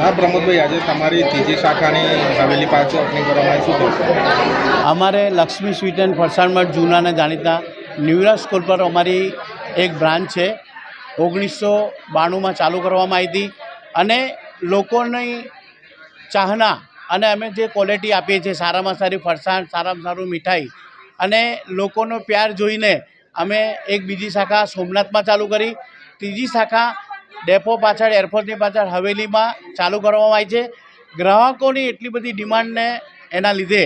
હા પ્રમોદભાઈ, આજે તમારી ત્રીજી શાખાની હવેલી પાસે ઓપનિંગ કરવામાં આવી, શું થશે? અમારે લક્ષ્મી સ્વીટ એન્ડ ફરસાણ મઠ જૂનાને જાણીતા ન્યુરા સ્કૂલ પર અમારી એક બ્રાન્ચ છે. 1992માં ચાલુ કરવામાં આવી હતી અને લોકોની ચાહના અને અમે જે ક્વોલિટી આપીએ છીએ, સારામાં સારી ફરસાણ, સારામાં સારું મીઠાઈ અને લોકોનો પ્યાર જોઈને અમે એક બીજી શાખા સોમનાથમાં ચાલુ કરી. ત્રીજી શાખા ડેપો પાછળ, એરપોર્ટની પાછળ હવેલીમાં ચાલુ કરવામાં આવી છે. ગ્રાહકોની એટલી બધી ડિમાન્ડને એના લીધે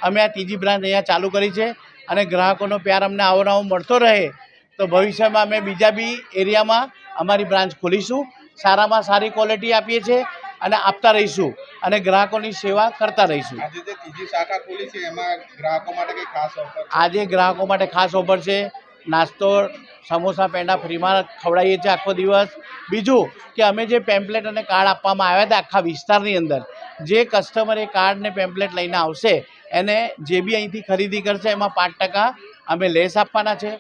અમે આ ત્રીજી બ્રાન્ચ અહીંયા ચાલુ કરી છે અને ગ્રાહકોનો પ્યાર અમને આવો મળતો રહે તો ભવિષ્યમાં અમે બીજા બી એરિયામાં અમારી બ્રાન્ચ ખોલીશું. સારામાં સારી ક્વોલિટી આપીએ છીએ અને આપતા રહીશું અને ગ્રાહકોની સેવા કરતા રહીશું. આજે જે ત્રીજી શાખા ખોલી છે એમાં ગ્રાહકો માટે કંઈ ખાસ ઓફર? આજે ગ્રાહકો માટે ખાસ ઓફર છે. નાસ્તો, સમોસા, પેંડા ફ્રીમાં ખવડાવીએ છીએ આખો દિવસ. બીજું કે અમે જે પેમ્પલેટ અને કાર્ડ આપવામાં આવ્યા હતા આખા વિસ્તારની અંદર, જે કસ્ટમર એ કાર્ડ ને પેમ્પલેટ લઈને આવશે એને જે બી અહીંથી ખરીદી કરશે એમાં 5% અમે લેસ આપવાના છે.